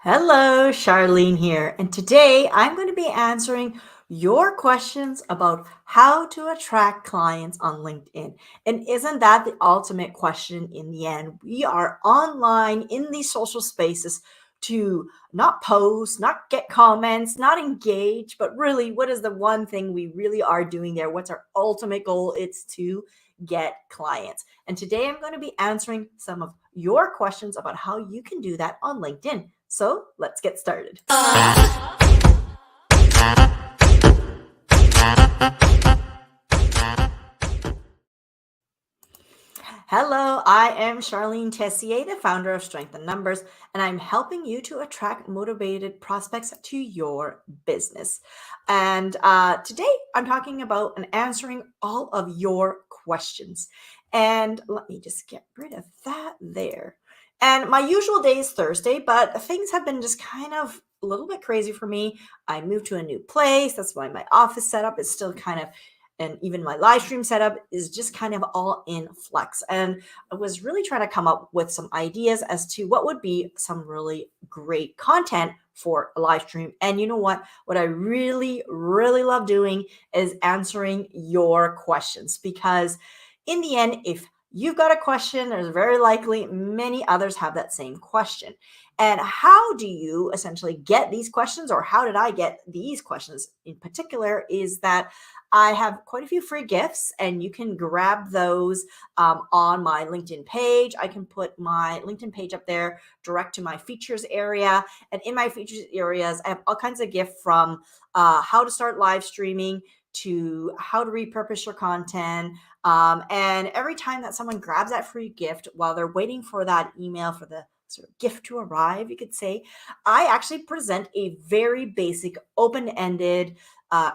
Hello, Charlene here, and today I'm going to be answering your questions about how to attract clients on LinkedIn. And isn't that the ultimate question in the end? We are online in these social spaces to not post, not get comments, not engage, but really, what is the one thing we really are doing there? What's our ultimate goal? It's to get clients. And today I'm going to be answering some of your questions about how you can do that on LinkedIn. So let's get started. Hello, I am Charlene Tessier, the founder of Strength in Numbers, and I'm helping you to attract motivated prospects to your business. And today I'm talking about and answering all of your questions. And let me just get rid of that there. And my usual day is Thursday, but things have been just kind of a little bit crazy for me. I moved to a new place. That's why my office setup is still kind of, and even my live stream setup is just kind of all in flux. And I was really trying to come up with some ideas as to what would be some really great content for a live stream. And you know what? What I really, really love doing is answering your questions, because in the end, if you've got a question, there's very likely many others have that same question. And how do you essentially get these questions, or how did I get these questions in particular, is that I have quite a few free gifts, and you can grab those on my LinkedIn page. I can put my LinkedIn page up there direct to my features area. And in my features areas, I have all kinds of gifts, from how to start live streaming to how to repurpose your content. And every time that someone grabs that free gift while they're waiting for that email for the sort of gift to arrive, you could say, I actually present a very basic, open-ended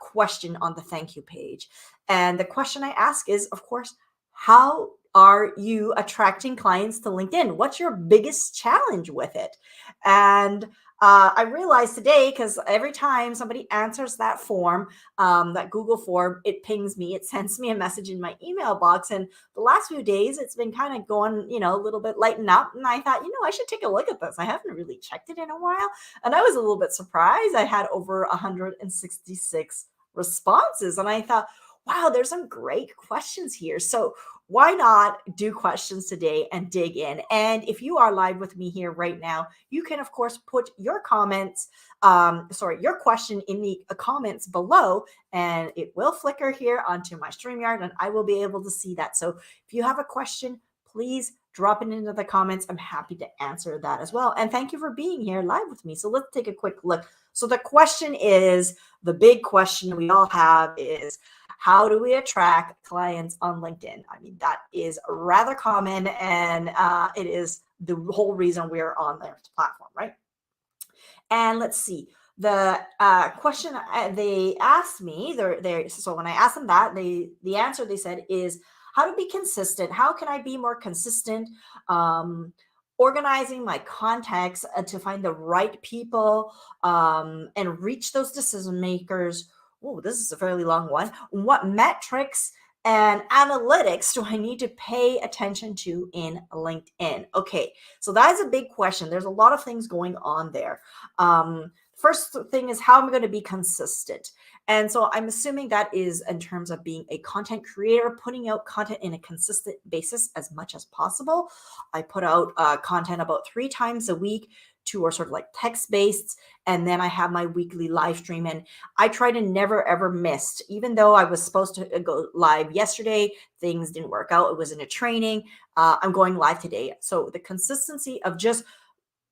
question on the thank you page. And the question I ask is, of course, how are you attracting clients to LinkedIn? What's your biggest challenge with it? And I realized today, because every time somebody answers that form, that Google form, it pings me, it sends me a message in my email box. And the last few days, it's been kind of going, a little bit lighten up. And I thought, I should take a look at this. I haven't really checked it in a while. And I was a little bit surprised. I had over 166 responses. And I thought, wow, there's some great questions here. So why not do questions today and dig in? And if you are live with me here right now, you can, of course, put your comments, your question in the comments below, and it will flicker here onto my StreamYard, and I will be able to see that. So if you have a question, please drop it into the comments. I'm happy to answer that as well. And thank you for being here live with me. So let's take a quick look. So the question is, the big question we all have is, how do we attract clients on LinkedIn? I mean, that is rather common, and it is the whole reason we're on their platform, right? And let's see. The question they asked me, so when I asked them that, the answer they said is, how to be consistent. How can I be more consistent? Organizing my contacts to find the right people and reach those decision makers. Oh, this is a fairly long one. What metrics and analytics do I need to pay attention to in LinkedIn? Okay, so that is a big question. There's a lot of things going on there. First thing is, how am I going to be consistent? And so I'm assuming that is in terms of being a content creator, putting out content in a consistent basis as much as possible. I put out content about 3 times a week. 2 are sort of like text-based, and then I have my weekly live stream, and I try to never ever miss. Even though I was supposed to go live yesterday, things didn't work out. It was in a training. I'm going live today. So the consistency of just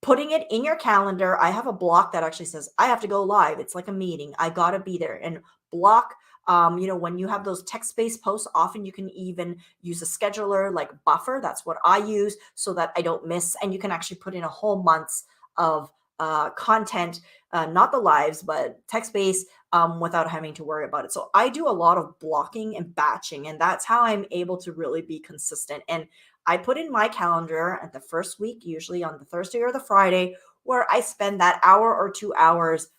putting it in your calendar. I have a block that actually says I have to go live. It's like a meeting. I got to be there, and block. When you have those text-based posts, often you can even use a scheduler like Buffer. That's what I use, so that I don't miss. And you can actually put in a whole month's of content, not the lives, but text-based, without having to worry about it. So I do a lot of blocking and batching, and that's how I'm able to really be consistent. And I put in my calendar at the first week, usually on the Thursday or the Friday, where I spend that hour or 2 hours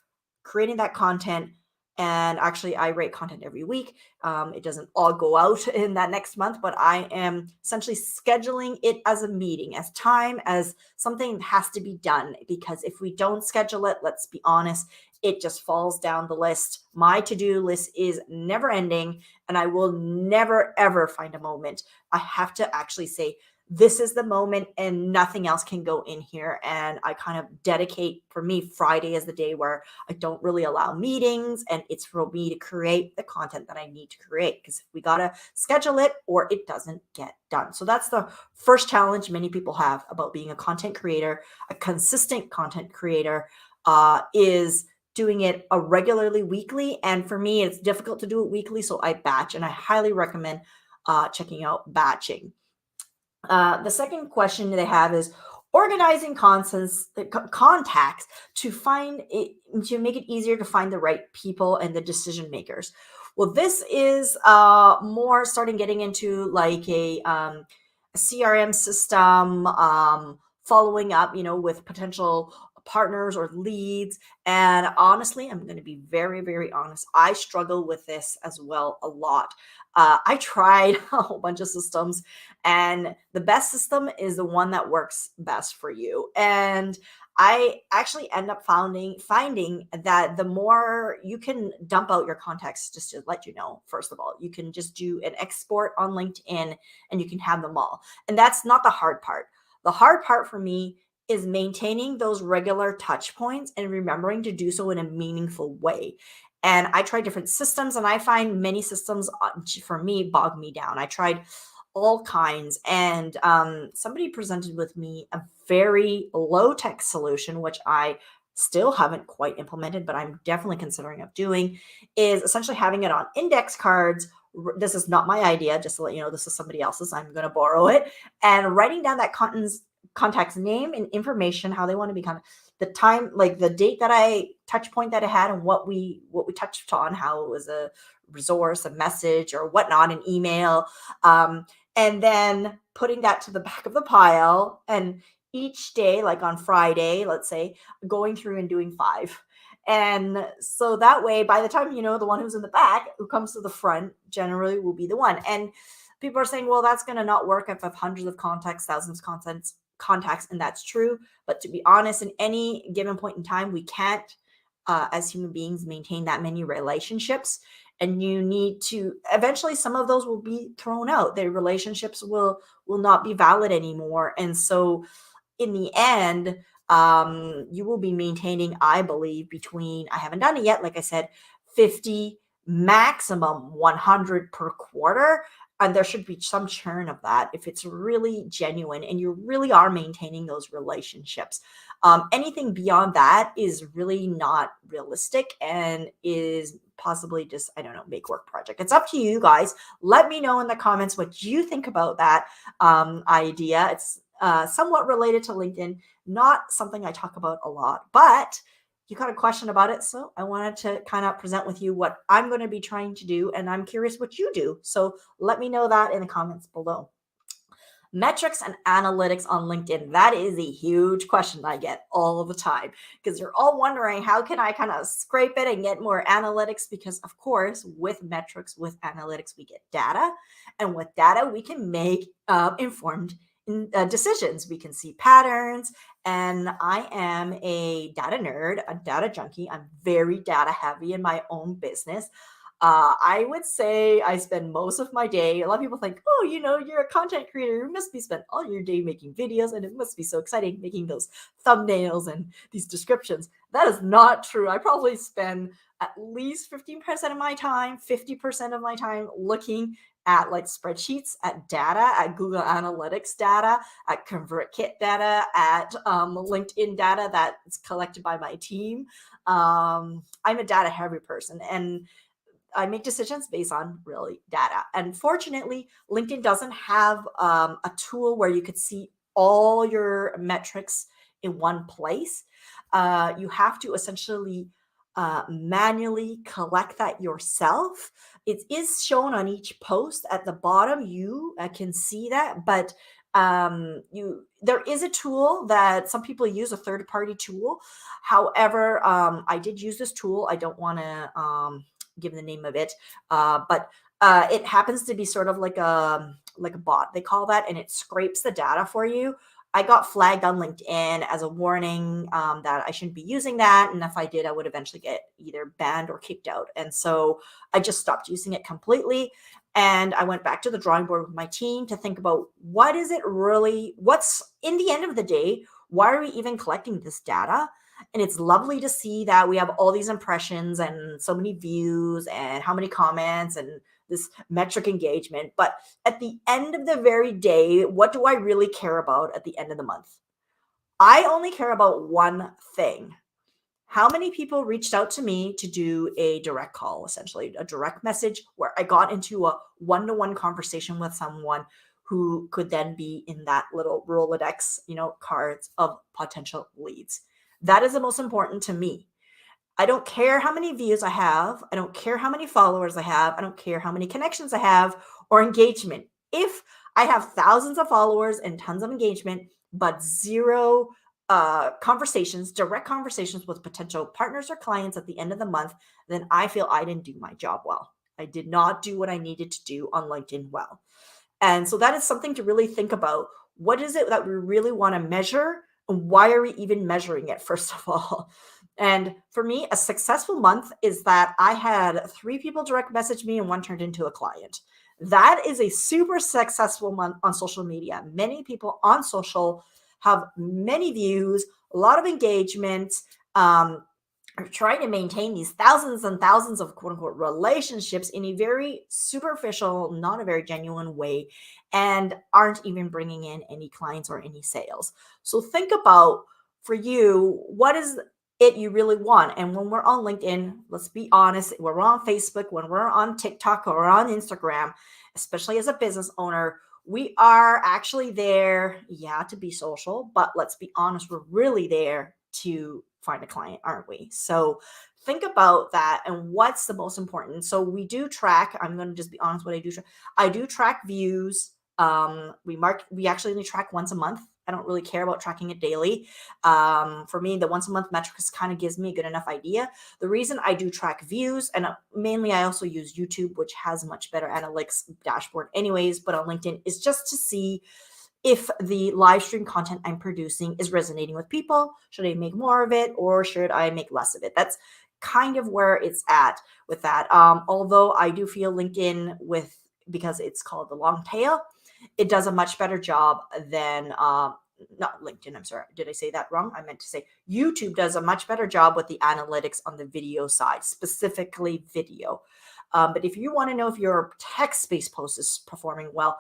creating that content And actually, I rate content every week. It doesn't all go out in that next month, but I am essentially scheduling it as a meeting, as time, as something that has to be done. Because if we don't schedule it, let's be honest, it just falls down the list. My to do list is never ending, and I will never, ever find a moment. I have to actually say, this is the moment and nothing else can go in here. And I kind of dedicate, for me, Friday is the day where I don't really allow meetings, and it's for me to create the content that I need to create, because we got to schedule it or it doesn't get done. So that's the first challenge many people have about being a content creator, a consistent content creator, is doing it regularly weekly. And for me, it's difficult to do it weekly. So I batch, and I highly recommend checking out batching. The second question they have is organizing contacts to find it, to make it easier to find the right people and the decision makers. Well, this is more starting getting into like a CRM system, following up, with potential partners or leads. And honestly, I'm going to be very, very honest. I struggle with this as well a lot. I tried a whole bunch of systems, and the best system is the one that works best for you. And I actually end up finding that the more you can dump out your contacts, just to let you know, first of all, you can just do an export on LinkedIn and you can have them all. And that's not the hard part. The hard part for me is maintaining those regular touch points and remembering to do so in a meaningful way. And I try different systems, and I find many systems for me bog me down. I tried all kinds. And somebody presented with me a very low tech solution, which I still haven't quite implemented, but I'm definitely considering of doing, is essentially having it on index cards. This is not my idea, just to let you know, this is somebody else's. I'm going to borrow it, and writing down that contact's name and information, how they want to be the time, like the date that I touch point that I had, and what we touched on, how it was a resource, a message, or whatnot, an email, and then putting that to the back of the pile. And each day, like on Friday, let's say, going through and doing 5. And so that way, by the time, the one who's in the back, who comes to the front, generally will be the one. And people are saying, well, that's going to not work if I have hundreds of contacts, thousands of contacts. And that's true. But to be honest, in any given point in time, we can't, as human beings, maintain that many relationships. And you need to, eventually some of those will be thrown out. Their relationships will not be valid anymore. And so in the end, you will be maintaining, I believe, between, I haven't done it yet, like I said, 50, maximum 100 per quarter. And there should be some churn of that if it's really genuine and you really are maintaining those relationships. Anything beyond that is really not realistic and is possibly just, I don't know, make work project. It's up to you guys. Let me know in the comments what you think about that idea. It's somewhat related to LinkedIn, not something I talk about a lot, but you got a question about it. So I wanted to kind of present with you what I'm going to be trying to do. And I'm curious what you do. So let me know that in the comments below. Metrics and analytics on LinkedIn. That is a huge question I get all the time, because you're all wondering, how can I kind of scrape it and get more analytics? Because of course, with metrics, with analytics, we get data, and with data, we can make informed decisions. We can see patterns, and I am a data nerd, a data junkie. I'm very data heavy in my own business. I would say I spend most of my day. A lot of people think, oh, you're a content creator. You must be spent all your day making videos, and it must be so exciting making those thumbnails and these descriptions. That is not true. I probably spend at least 15% of my time, 50% of my time looking at like spreadsheets, at data, at Google Analytics data, at ConvertKit data, at LinkedIn data that's collected by my team. I'm a data heavy person, and I make decisions based on really data. And fortunately, LinkedIn doesn't have a tool where you could see all your metrics in one place. You have to essentially manually collect that yourself. It is shown on each post at the bottom. You can see that, but There is a tool that some people use, a third party tool. However, I did use this tool. I don't want to give the name of it, but it happens to be sort of like a bot, they call that, and it scrapes the data for you. I got flagged on LinkedIn as a warning that I shouldn't be using that, and if I did, I would eventually get either banned or kicked out. And so I just stopped using it completely. And I went back to the drawing board with my team to think about what is it really, what's in the end of the day, why are we even collecting this data? And it's lovely to see that we have all these impressions and so many views and how many comments and this metric engagement. But at the end of the very day, what do I really care about at the end of the month? I only care about one thing. How many people reached out to me to do a direct call, essentially a direct message where I got into a one-to-one conversation with someone who could then be in that little Rolodex, cards of potential leads. That is the most important to me. I don't care how many views I have. I don't care how many followers I have. I don't care how many connections I have or engagement. If I have thousands of followers and tons of engagement, but zero conversations, direct conversations with potential partners or clients at the end of the month, then I feel I didn't do my job well. I did not do what I needed to do on LinkedIn well. And so that is something to really think about. What is it that we really want to measure? And why are we even measuring it, first of all? And for me, a successful month is that I had 3 people direct message me and 1 turned into a client. That is a super successful month on social media. Many people on social have many views, a lot of engagement, are trying to maintain these thousands and thousands of quote unquote relationships in a very superficial, not a very genuine way, and aren't even bringing in any clients or any sales. So think about, for you, what is it you really want? And when we're on LinkedIn, let's be honest, when we're on Facebook, when we're on TikTok or on Instagram, especially as a business owner, we are actually there, yeah, to be social, but let's be honest, we're really there to find a client, aren't we? So think about that and what's the most important. So we do track, I'm going to just be honest what I do. I do track views. We actually only track once a month. I don't really care about tracking it daily. For me, the once a month metrics kind of gives me a good enough idea. The reason I do track views, and mainly I also use YouTube, which has much better analytics dashboard anyways, but on LinkedIn is just to see if the live stream content I'm producing is resonating with people. Should I make more of it or should I make less of it? That's kind of where it's at with that. Although I do feel LinkedIn, because it's called the long tail, it does a much better job than not LinkedIn. I'm sorry. Did I say that wrong? I meant to say YouTube does a much better job with the analytics on the video side, specifically video. But if you want to know if your text-based post is performing well,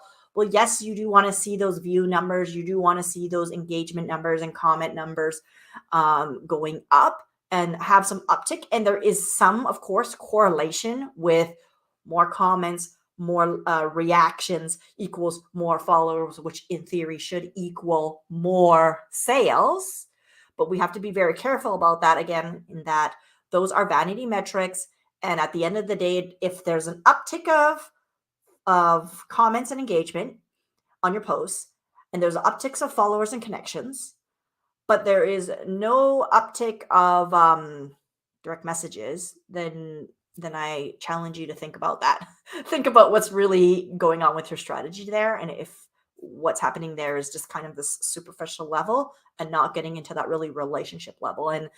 yes, you do want to see those view numbers. You do want to see those engagement numbers and comment numbers going up and have some uptick. And there is some, of course, correlation with more comments, more reactions equals more followers, which in theory should equal more sales. But we have to be very careful about that, again, in that those are vanity metrics. And at the end of the day, if there's an uptick of comments and engagement on your posts, and there's upticks of followers and connections, but there is no uptick of direct messages, then I challenge you to think about that. Think about what's really going on with your strategy there, and if what's happening there is just kind of this superficial level and not getting into that really relationship level. And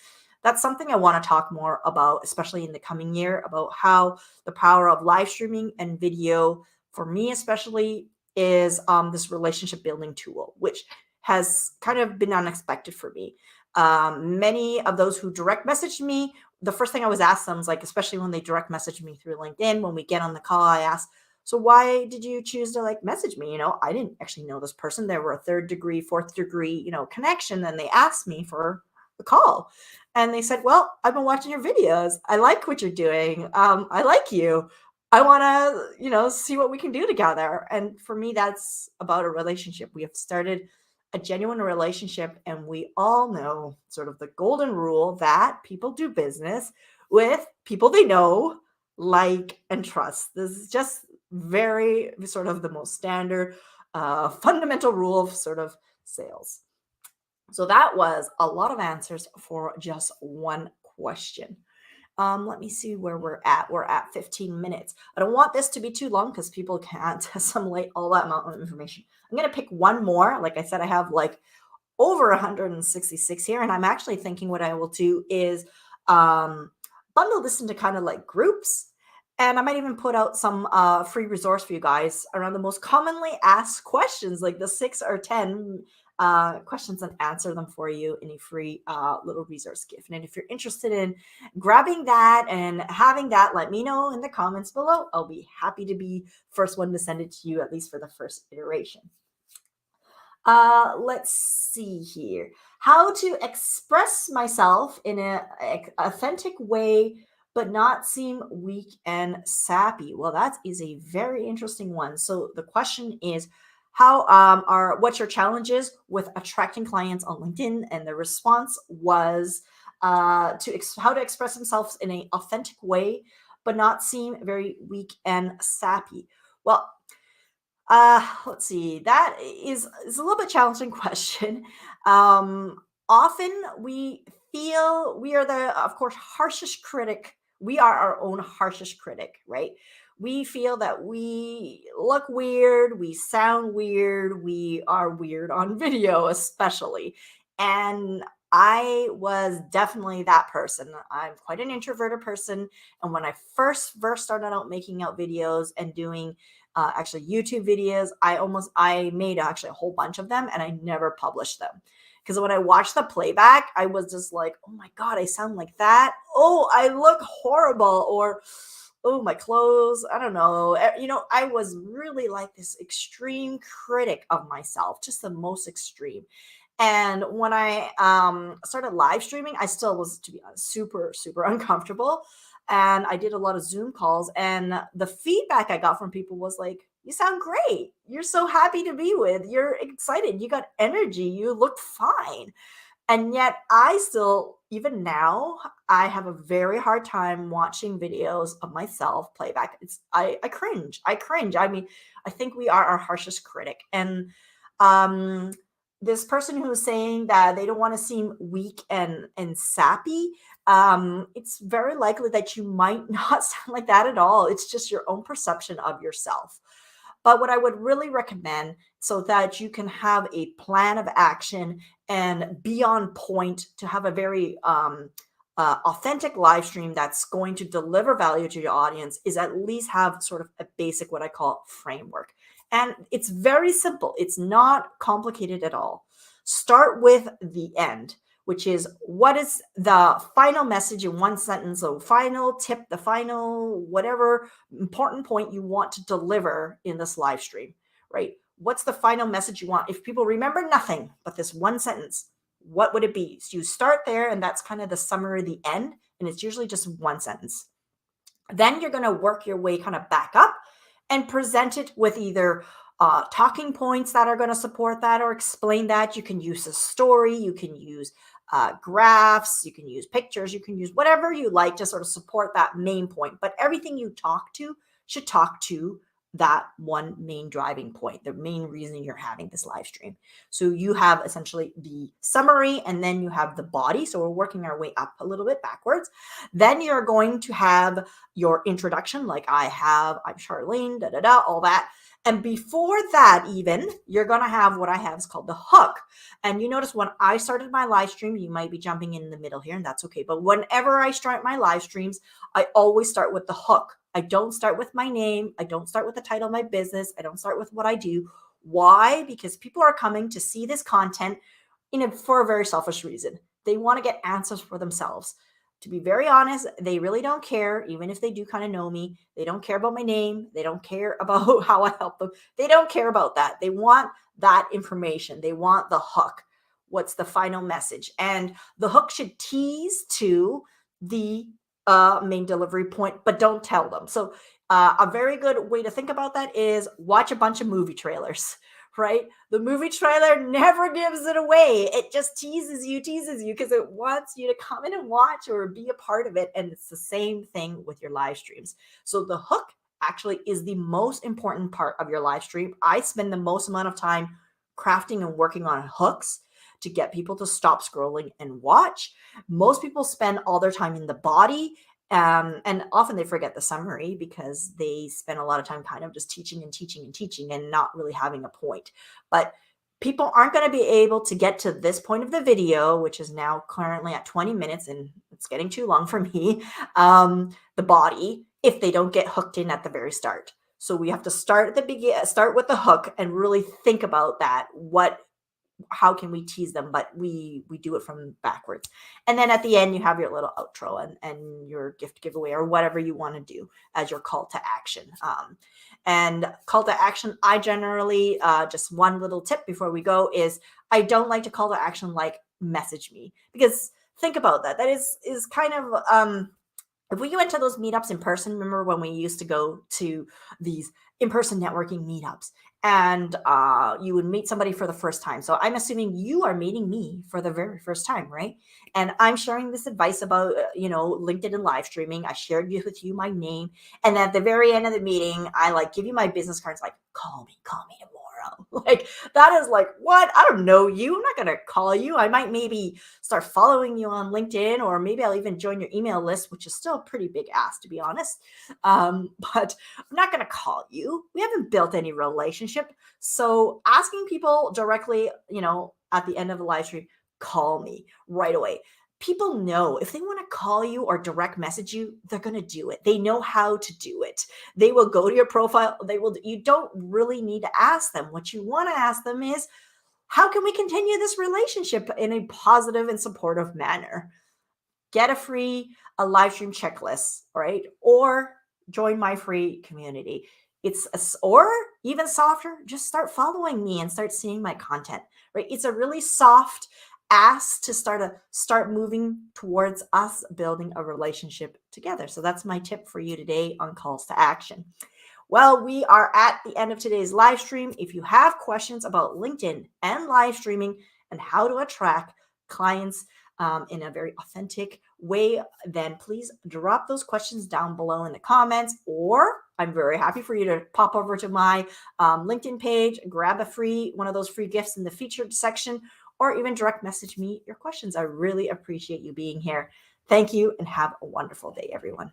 that's something I want to talk more about, especially in the coming year, about how the power of live streaming and video, for me especially, is this relationship building tool, which has kind of been unexpected for me. Many of those who direct messaged me, the first thing I was asked them is like, especially when they direct message me through LinkedIn, when we get on the call, I ask, so why did you choose to message me? I didn't actually know this person. There were a 3rd degree, 4th degree, connection. And they asked me for the call. And they said, well, I've been watching your videos. I like what you're doing. I like you. I want to, see what we can do together. And for me, that's about a relationship. We have started a genuine relationship, and we all know sort of the golden rule that people do business with people they know, like, and trust. This is just very sort of the most standard fundamental rule of sort of sales. So that was a lot of answers for just one question. Let me see where we're at. We're at 15 minutes. I don't want this to be too long because people can't assimilate all that amount of information. I'm going to pick one more. Like I said, I have like over 166 here, and I'm actually thinking what I will do is um, bundle this into kind of like groups. And I might even put out some free resource for you guys around the most commonly asked questions, like the 6 or 10 questions, and answer them for you in a free little resource gift. And if you're interested in grabbing that and having that, let me know in the comments below. I'll be happy to be first one to send it to you, at least for the first iteration. Let's see here. How to express myself in a authentic way, but not seem weak and sappy. Well, that is a very interesting one. So the question is, how are what's your challenges with attracting clients on LinkedIn? And the response was how to express themselves in an authentic way, but not seem very weak and sappy. Well, let's see. That is a little bit challenging question. Um, Often we feel we are the, of course, harshest critic. We are our own harshest critic, right? We feel that we look weird, we sound weird, we are weird on video, especially. And I was definitely that person. I'm quite an introverted person, and when I first started out making out videos and doing actually YouTube videos. I made actually a whole bunch of them, and I never published them because when I watched the playback, I was just like, oh my God, I sound like that. Oh, I look horrible. Or, oh, my clothes. I don't know. I was really like this extreme critic of myself, just the most extreme. And when I started live streaming, I still was, to be honest, super uncomfortable. And I did a lot of Zoom calls. And the feedback I got from people was like, you sound great. You're so happy to be with. You're excited. You got energy. You look fine. And yet I still, even now, I have a very hard time watching videos of myself playback. I cringe. I cringe. I mean, I think we are our harshest critic. And um this person who's saying that they don't want to seem weak and sappy, it's very likely that you might not sound like that at all. It's just your own perception of yourself. But what I would really recommend, so that you can have a plan of action and be on point to have a very authentic live stream that's going to deliver value to your audience, is at least have sort of a basic, what I call, framework. And it's very simple. It's not complicated at all. Start with the end, which is, what is the final message in one sentence? So final tip, the final whatever important point you want to deliver in this live stream, right? What's the final message you want? If people remember nothing but this one sentence, what would it be? So you start there, and that's kind of the summary, the end, and it's usually just one sentence. Then you're going to work your way kind of back up and present it with either talking points that are going to support that or explain that. You can use a story, you can use graphs, you can use pictures, you can use whatever you like to sort of support that main point. But everything you talk to should talk to that one main driving point, the main reason you're having this live stream. So you have essentially the summary, and then you have the body. So we're working our way up a little bit backwards. Then you're going to have your introduction, like I'm Charlene, all that. And before that, even, you're going to have what I have is called the hook. And you notice when I started my live stream, you might be jumping in the middle here, and that's okay. But whenever I start my live streams, I always start with the hook. I don't start with my name. I don't start with the title of my business. I don't start with what I do. Why? Because people are coming to see this content for a very selfish reason. They want to get answers for themselves. To be very honest, they really don't care, even if they do kind of know me. They don't care about my name. They don't care about how I help them. They don't care about that. They want that information. They want the hook. What's the final message? And the hook should tease to the main delivery point, but don't tell them. So a very good way to think about that is watch a bunch of movie trailers, right? The movie trailer never gives it away. It just teases you because it wants you to come in and watch or be a part of it. And it's the same thing with your live streams. So the hook actually is the most important part of your live stream. I spend the most amount of time crafting and working on hooks to get people to stop scrolling and watch. Most people spend all their time in the body, and often they forget the summary because they spend a lot of time kind of just teaching and teaching and teaching and not really having a point. But people aren't going to be able to get to this point of the video, which is now currently at 20 minutes, and it's getting too long for me, the body, if they don't get hooked in at the very start. So we have to start at the begin, start with the hook, and really think about that. How can we tease them, but we do it from backwards. And then at the end you have your little outro and your gift giveaway or whatever you want to do as your call to action. And call to action, I generally just one little tip before we go is I don't like to call to action like message me, because think about that is kind of if we went to those meetups in person, remember when we used to go to these in-person networking meetups, and you would meet somebody for the first time. So I'm assuming you are meeting me for the very first time, right? And I'm sharing this advice about, LinkedIn and live streaming. I shared with you my name. And at the very end of the meeting, I like give you my business cards, like, call me tomorrow. Like, that is like, what? I don't know you. I'm not going to call you. I might maybe start following you on LinkedIn, or maybe I'll even join your email list, which is still a pretty big ask, to be honest. But I'm not going to call you. We haven't built any relationship. So asking people directly, at the end of the live stream, call me right away. People know if they want to call you or direct message you, they're going to do it. They know how to do it. They will go to your profile. You don't really need to ask them. What you want to ask them is, how can we continue this relationship in a positive and supportive manner? Get a live stream checklist, right? Or join my free community. Or even softer, just start following me and start seeing my content, right? It's a really soft ask to start moving towards us building a relationship together. So that's my tip for you today on calls to action. Well, we are at the end of today's live stream. If you have questions about LinkedIn and live streaming and how to attract clients in a very authentic way, then please drop those questions down below in the comments, or I'm very happy for you to pop over to my LinkedIn page, grab one of those free gifts in the featured section, or even direct message me your questions. I really appreciate you being here. Thank you and have a wonderful day, everyone.